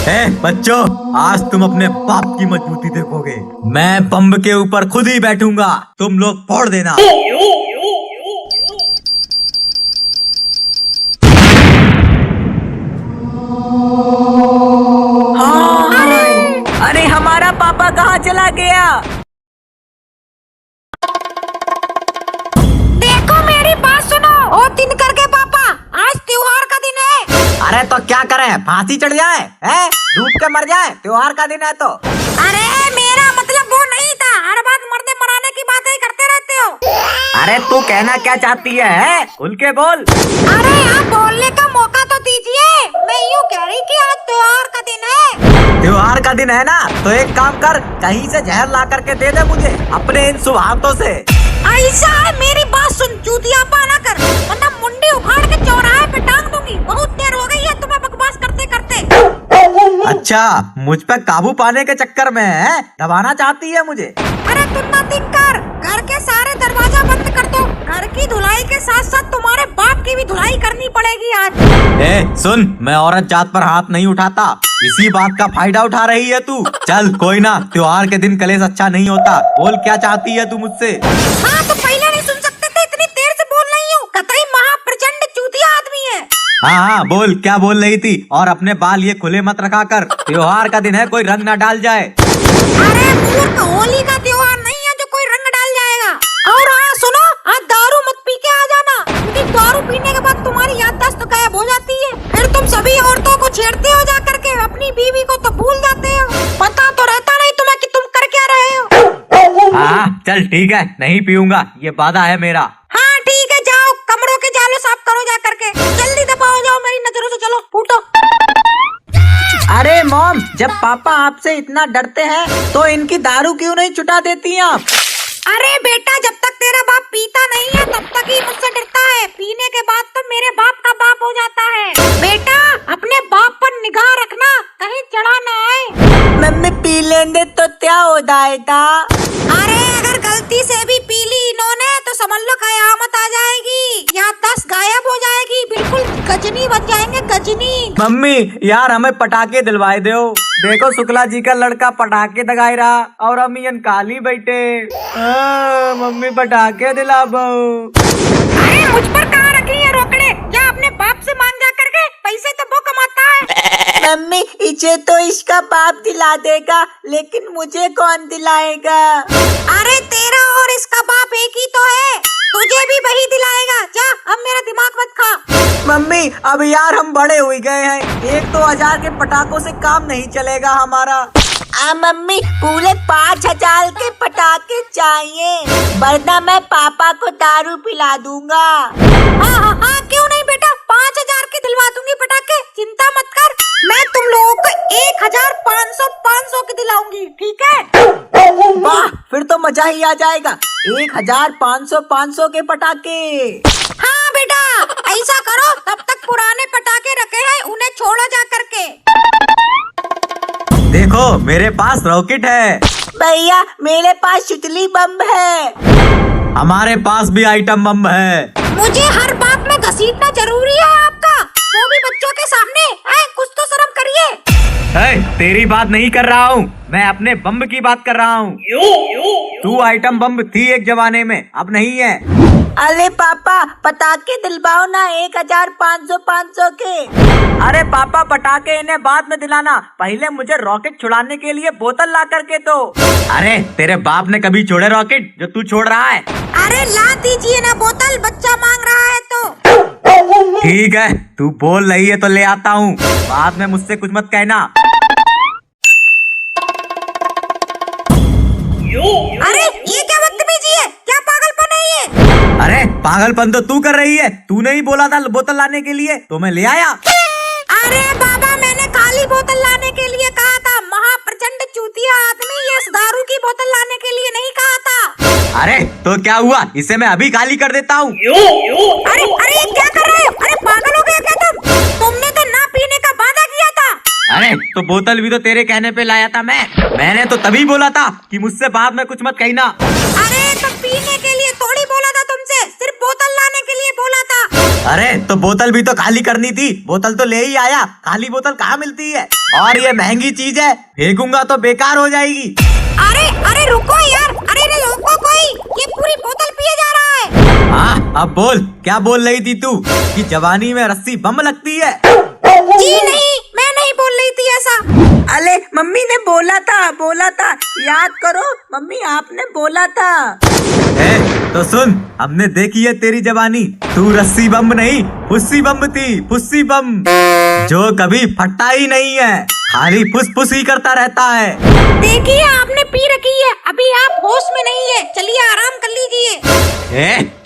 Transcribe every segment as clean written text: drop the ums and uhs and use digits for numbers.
बच्चों, आज तुम अपने बाप की मजबूती देखोगे। मैं बम्ब के ऊपर खुद ही बैठूंगा, तुम लोग फोड़ देना। हाँ, अरे हमारा पापा कहाँ चला गया? देखो मेरी बात सुनो। ओ दिनकर के पापा, आज त्योहार का दिन है। अरे तो क्या करें, फांसी चढ़ जाए हैं? डूब के मर जाए? त्योहार का दिन है तो। अरे मेरा मतलब वो नहीं था। हर बात मरने मराने की बातें ही करते रहते हो। अरे तू कहना क्या चाहती है? खुल के बोल। अरे आप बोलने का मौका तो दीजिए। मैं यूँ कह रही कि आज त्योहार का दिन है। त्योहार का दिन है ना, तो एक काम कर, कहीं से जहर ला करके दे दे मुझे अपने इन शुभ हाथों से। ऐसा है, मेरी बात सुन, चूतियापा ना कर, वरना मुंडी उखाड़ के चौराहे पे टांग दूंगी। बहुत देर हो गई है तुम्हें बकवास करते करते। अच्छा, मुझ पे काबू पाने के चक्कर में है, दबाना चाहती है मुझे। अरे तुम ना कर, घर के सारे दरवाजा बंद कर दो। घर की धुलाई के साथ साथ तुम्हारे बाप की भी धुलाई करनी पड़ेगी आज। सुन, मैं औरत जात पर हाथ नहीं उठाता। इसी बात का फायदा उठा रही है तू। चल कोई ना, त्योहार के दिन कलेश अच्छा नहीं होता। बोल क्या चाहती है तू मुझसे? हाँ तो पहले नहीं सुन सकते थे, इतनी देर से बोल रही हूँ। कतई महाप्रचंड चूतिया आदमी है। हाँ, बोल क्या बोल रही थी। और अपने बाल ये खुले मत रखा कर, त्योहार का दिन है, कोई रंग न डाल जाए। अरे मूर्ख, होली का त्योहार नहीं है जो कोई रंग डाल जाएगा। और हाँ सुनो, आज दारू मत पी के आ जाना, क्योंकि दारू पीने के बाद तुम्हारी याददाश्त गायब हो जाती है। फिर तुम सभी औरतों को छेड़ते हो जा करके, अपनी बीवी को तो भूल जाते हो। पता तो रहता नहीं तुम्हें कि तुम कर क्या रहे हो। हाँ चल ठीक है, नहीं पीऊंगा, ये वादा है मेरा। हाँ ठीक है, जाओ कमरों के जाले साफ करो जा करके। जल्दी दबाओ, जाओ मेरी नजरों से, चलो फूटो। अरे मॉम, जब पापा आपसे इतना डरते हैं तो इनकी दारू क्यों नहीं छुटा देती आप? अरे बेटा, जब तक तेरा बाप पीता नहीं है तब तक ही मुझसे डरता है। पीने के बाद तो मेरे बाप का बाप हो जाता है। बेटा, अपने बाप पर निगाह रखना, कहीं चढ़ा ना आए। मम्मी पी लेने तो क्या हो जाएगा? अरे अगर गलती से भी पी ली इन्होंने तो समझ लो कयामत आ जाएगी। याददाश्त गायब हो जाएगी, बिल्कुल गजनी बन जाएंगे, गजनी। मम्मी यार, हमें पटाखे दिलवाए दो। देखो शुक्ला जी का लड़का पटाखे दगाई रहा और हम यन काली बैठे। मम्मी पटाखे दिला बो। अरे मुझ पर कहाँ रखी है रोकड़े? क्या अपने बाप से मांग जा करके? पैसे तो वो कमाता है। मम्मी इसे तो इसका बाप दिला देगा, लेकिन मुझे कौन दिलाएगा? अरे तेरा और इसका बाप एक ही तो है, तुझे भी वही दिलाएगा। जा, अब मेरा दिमाग मत खा। मम्मी अब यार हम बड़े हो गए हैं, 1-2 हजार के पटाखों से काम नहीं चलेगा हमारा। मम्मी पूरे 5 हजार के पटाखे चाहिए, वरना मैं पापा को दारू पिला दूंगा। हाँ, क्यों नहीं बेटा, 5 हजार के दिलवा दूंगी पटाखे, चिंता मत कर। मैं तुम लोगों को 1,500 के दिलाऊंगी, ठीक है? वाह, फिर तो मजा ही आ जाएगा। 1,500 के पटाखे। हाँ बेटा, ऐसा करो, तब तक पुराने पटाखे रखे हैं, उन्हें छोड़ो जा करके। देखो मेरे पास रॉकेट है। भैया मेरे पास सुतली बम है। हमारे पास भी आइटम बम है। मुझे हर बात में घसीटना जरूरी है आपका, वो भी बच्चों के सामने। कुछ तो शर्म करिए। तेरी बात नहीं कर रहा हूँ, मैं अपने बम की बात कर रहा हूँ। तू आइटम बम थी एक जमाने में, अब नहीं है। अरे पापा पटाखे दिलवाओ ना, 1,500 के। अरे पापा पटाखे इन्हें बाद में दिलाना, पहले मुझे रॉकेट छुड़ाने के लिए बोतल ला करके दो। अरे तेरे बाप ने कभी छोड़े रॉकेट जो तू छोड़ रहा है? अरे ला दीजिए ना बोतल, बच्चा मांग रहा है तो। ठीक है, तू बोल रही है तो ले आता हूँ, बाद में मुझसे कुछ मत कहना। अरे ये क्या बदतमीजी है, क्या पागलपन है ये? अरे पागलपन तो तू कर रही है, तूने ही बोला था बोतल लाने के लिए, तो मैं ले आया। अरे बाबा, मैंने खाली बोतल लाने के लिए कहा था। महाप्रचंड चूतिया आदमी, ये दारू की बोतल लाने के लिए नहीं कहा था। अरे तो क्या हुआ, इसे मैं अभी खाली कर देता हूँ। अरे अरे क्या कर रहे हो? अरे पागल हो गया क्या तुम? तुमने तो ना पीने का वादा किया था। अरे तो बोतल भी तो तेरे कहने पे लाया था मैंने तो तभी बोला था कि मुझसे बाद में कुछ मत कहना। अरे तो पीने के लिए थोड़ी बोला था तुमसे, सिर्फ बोतल लाने के लिए बोला था। अरे तो बोतल भी तो खाली करनी थी, बोतल तो ले ही आया, खाली बोतल कहाँ मिलती है। और ये महंगी चीज है, फेंकूंगा तो बेकार हो जाएगी। अरे अरे रुको यार, अरे रुको कोई, ये पूरी बोतल पिए जा रहा है। हाँ अब बोल, क्या बोल रही थी तू कि जवानी में रस्सी बम लगती है? जी नहीं, मैं नहीं बोल रही थी ऐसा। अरे मम्मी ने बोला था, याद करो मम्मी आपने बोला था। तो सुन, हमने देखी है तेरी जवानी, तू रस्सी बम नहीं फुस्सी बम थी, फुस्सी बम, जो कभी फटता ही नहीं है, खाली फुस फुस ही करता रहता है। देखिए आपने पी रखी है, अभी आप होश में नहीं है, चलिए आराम कर लीजिए।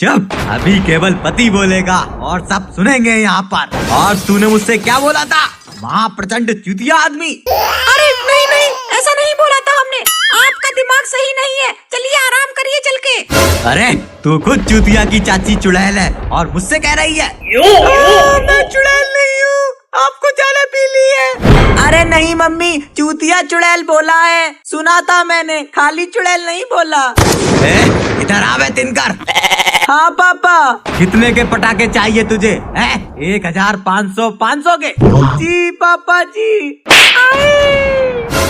चुप, अभी केवल पति बोलेगा और सब सुनेंगे यहाँ पर। और तूने मुझसे क्या बोला था? वहाँ प्रचंड चुतिया आदमी। अरे नहीं नहीं, ऐसा नहीं बोला था हमने, आपका दिमाग सही नहीं है, चलिए आराम करिए चल के। अरे तू खुद चुतिया की चाची चुड़ैल है और मुझसे कह रही है मैं चुड़ैल नहीं हूँ, आपको ज्यादा पी ली है। अरे नहीं मम्मी, चूतिया चुड़ैल बोला है, सुना था मैंने, खाली चुड़ैल नहीं बोला। इधर आवे तिनकर। हाँ पापा। कितने के पटाखे चाहिए तुझे? 1500 500 के? जी पापा जी।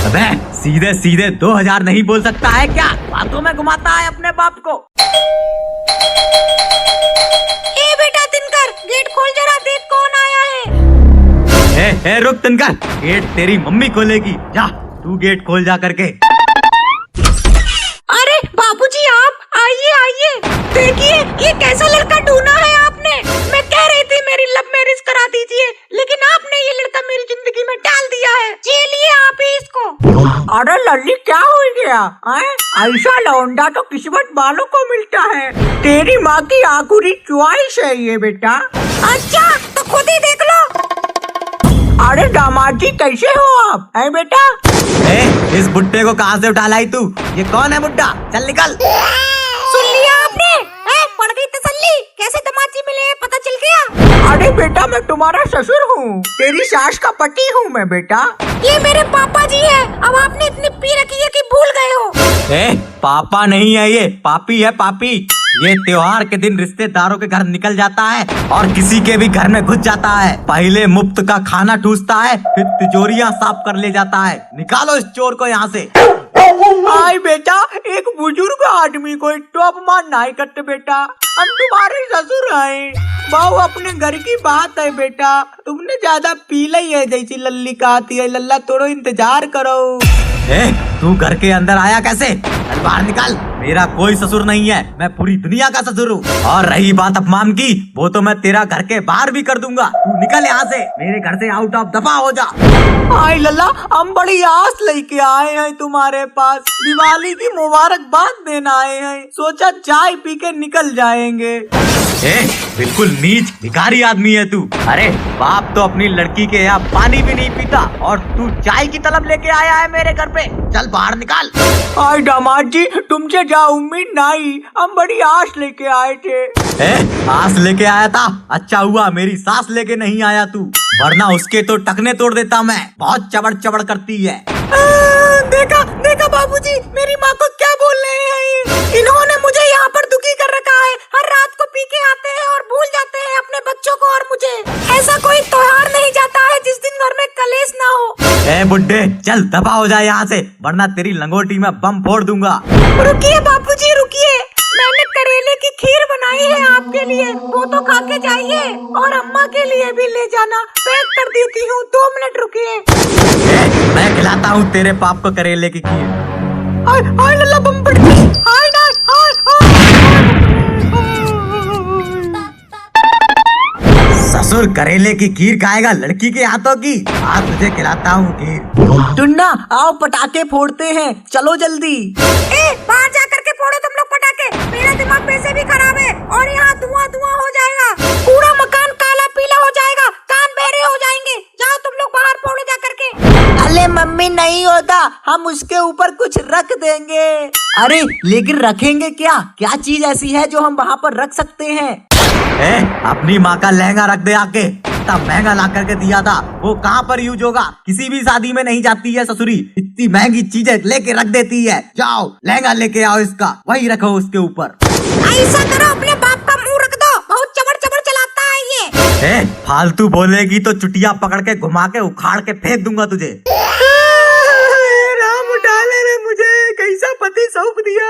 अबे सीधे सीधे 2000 नहीं बोल सकता है क्या? बातों में घुमाता है अपने बाप को। ए बेटा तिनकर, गेट खोल जरा, देख कौन आया है। रुक तिनकर, गेट तेरी मम्मी खोलेगी, जा तू गेट खोल जा करके। अरे बाबूजी आप आइए आइए, देखिए ये कैसा लड़का ढूंढा है आपने। मैं कह रही थी मेरी लव मैरिज करा दीजिए, लेकिन आपने ये लड़का मेरी जिंदगी में डाल दिया है, चलिए आप ही इसको। अरे लल्ली क्या हो गया? ऐसा लौंडा तो किस्मत वालों को मिलता है, तेरी माँ की आखिरी च्वाइस है ये बेटा। अच्छा तो खुद ही देख लो। अरे दामाद जी कैसे हो आप? है बेटा? इस बुड्ढे को कहाँ से उठा लाई तू? ये कौन है बुड्ढा? चल निकल। सुन लिया आपने? पड़ गई तसल्ली, कैसे दामाद मिले हैं पता चल गया? अरे बेटा मैं तुम्हारा ससुर हूँ, तेरी सास का पति हूँ मैं बेटा। ये मेरे पापा जी है, अब आपने इतनी पी रखी है कि भूल गए हो। पापा नहीं है ये, पापी है पापी। ये त्योहार के दिन रिश्तेदारों के घर निकल जाता है और किसी के भी घर में घुस जाता है। पहले मुफ्त का खाना ठूसता है, फिर तिजोरियां साफ कर ले जाता है। निकालो इस चोर को यहाँ से। आई बेटा, एक बुजुर्ग आदमी को टॉप मार नहीं करते बेटा, हम तुम्हारे ससुर हैं। बहु अपने घर की बात है बेटा, तुमने ज्यादा पी ली है, जैसी लल्ली कहती है। लल्ला थोड़ा इंतजार करो। तू घर के अंदर आया कैसे? चल बाहर निकाल, मेरा कोई ससुर नहीं है, मैं पूरी दुनिया का ससुर हूँ। और रही बात अपमान की, वो तो मैं तेरा घर के बाहर भी कर दूंगा। तू निकल यहाँ से, मेरे घर से आउट ऑफ दफा हो जा। आई लल्ला, हम बड़ी आस लेके आए हैं तुम्हारे पास, दिवाली की मुबारकबाद देना आए हैं, सोचा चाय पी के निकल जाएंगे। बिल्कुल नीच भिखारी आदमी है तू। अरे बाप तो अपनी लड़की के यहाँ पानी भी नहीं पीता और तू चाय की तलब लेके आया है मेरे घर पे। चल बाहर निकाल। आई दामाद जी, तुमसे जा उम्मीद नहीं, हम बड़ी आस लेके आए थे। आस लेके आया था? अच्छा हुआ मेरी सास लेके नहीं आया तू, वरना उसके तो टकने तोड़ देता मैं। बहुत चबड़ चबड़ करती है। देखा देखा बाबूजी, मेरी माँ को क्या बोल रहे हैं? इन्होंने मुझे यहाँ पर दुखी कर रखा है, हर रात को पी के आते हैं और भूल जाते हैं अपने बच्चों को और मुझे। ऐसा कोई त्योहार नहीं जाता है जिस दिन घर में कलेश ना हो। बुड्ढे चल दफा हो जाए यहाँ से, वरना तेरी लंगोटी में बम फोड़ दूंगा। रुकिए बाबूजी रुकिए, मैंने करेले की खीर बनाई है आपके लिए, वो तो खा के जाइए, और अम्मा के लिए भी ले जाना, पैक कर देती हूँ, 2 मिनट रुकिए। मैं खिलाता हूँ तेरे पाप को करेले की खीर। हाय हाय लल्ला बम पड़ गई। हाय हाय ससुर करेले की खीर खाएगा लड़की के हाथों की? आज तुझे खिलाता हूँ खीर। टुन्ना आओ पटाखे फोड़ते हैं, चलो जल्दी। बाहर जा करके फोड़ो तुम लोग पटाखे, मेरा दिमाग वैसे भी खराब है और यहाँ धुआं धुआं हो जाएगा, पूरा मकान काला पीला हो जाएगा, कान बहरे हो जाएंगे। जाओ तुम लोग बाहर फोड़ो जा करके। अरे मम्मी नहीं होता, हम उसके ऊपर कुछ रख देंगे। अरे लेकिन रखेंगे क्या? क्या चीज ऐसी है जो हम वहाँ पर रख सकते हैं? अपनी माँ का लहंगा रख दे आके, इतना महंगा ला करके दिया था, वो कहाँ पर यूज होगा? किसी भी शादी में नहीं जाती है ससुरी, इतनी महंगी चीजें लेके रख देती है। जाओ लहंगा लेके आओ इसका, वही रखो उसके ऊपर। ऐसा करो अपने बाप का मुंह रख दो, बहुत चबड़ चबड़ चलाता है ये। फालतू बोलेगी तो चुटिया पकड़ के घुमा के उखाड़ के फेंक दूंगा तुझे। राम उठा ले रे, मुझे कैसा पति सौंप दिया।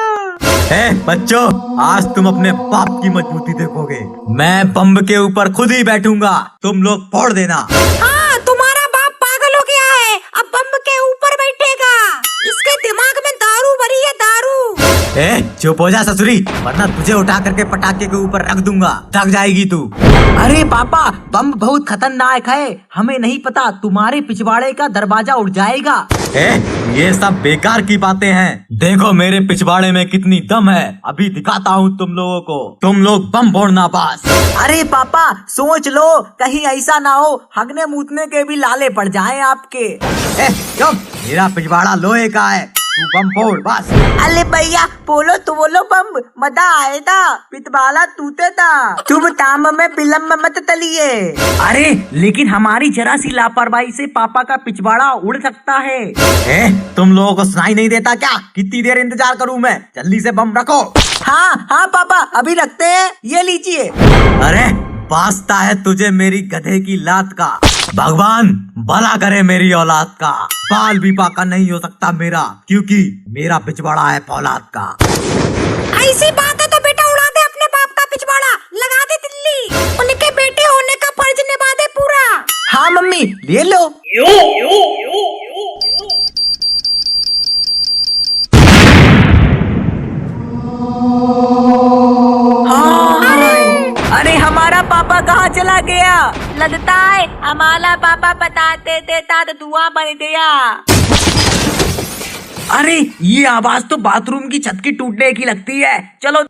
बच्चों, आज तुम अपने बाप की मजबूती देखोगे। मैं बम के ऊपर खुद ही बैठूंगा, तुम लोग फोड़ देना। हाँ, तुम्हारा बाप पागल हो गया है, अब बम के ऊपर बैठेगा। इसके दिमाग में दारू भरी है, दारू। चुप हो जा ससुरी, वरना तुझे उठा करके पटाखे के ऊपर रख दूंगा, थक जाएगी तू। अरे पापा, बम बहुत खतरनाक है, हमें नहीं पता तुम्हारे पिछवाड़े का दरवाजा उड़ जाएगा। ये सब बेकार की बातें हैं। देखो मेरे पिछवाड़े में कितनी दम है, अभी दिखाता हूँ तुम लोगों को। तुम लोग बम फोड़ना बस। अरे पापा, सोच लो, कहीं ऐसा ना हो हगने मूतने के भी लाले पड़ जाएं आपके। चुप, मेरा पिछवाड़ा लोहे का है, तू बम फोड़ बस। अरे भैया, बोलो तो बोलो बम, मजा आएगा। पितवाला तूते था, तुम ताम में बिलम मत तलिए। अरे लेकिन हमारी जरा सी लापरवाही से पापा का पिछवाड़ा उड़ सकता है। तुम लोगों को सुनाई नहीं देता क्या? कितनी देर इंतजार करूं मैं? जल्दी से बम रखो। हाँ हाँ पापा, अभी रखते हैं, ये लीजिए। अरे वास्ता है तुझे मेरी गधे की लात का। भगवान भला करे मेरी औलाद का। बाल भी पाका नहीं हो सकता मेरा, क्योंकि मेरा पिछवाड़ा है फौलाद का। ऐसी बात है तो बेटा उड़ा दे अपने बाप का पिछवाड़ा, लगा दे दिल्ली। उनके बेटे होने का फर्ज निभा दे पूरा। हाँ मम्मी, ले लो। अरे हमारा पापा कहाँ चला गया? लगता है हमारा पापा बताते देता तो धुआं बन गया। अरे ये आवाज तो बाथरूम की छत की टूटने की लगती है। चलो।